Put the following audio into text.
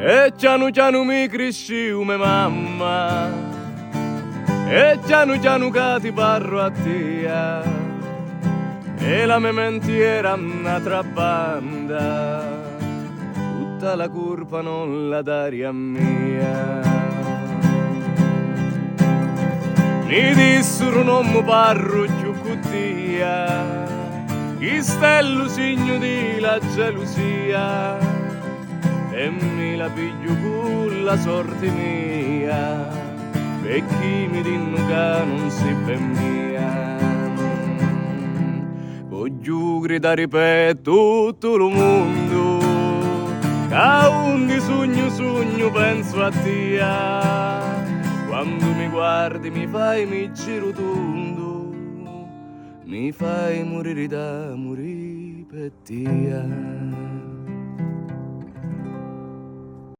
E piano piano mi cresci come mamma, e piano piano che ti parlo a te, e la mia mente era una trabanda, tutta la colpa non la dare a mia. Mi dissero non mi parlo più con te, chi sta il segno di la gelosia, e mi la piglio con la sorte mia, e chi mi dicono che non si per mia. Voglio gridare per tutto il mondo, che ogni sogno penso a te, quando mi guardi mi fai mi giro tondo, mi fai morire da morire per te.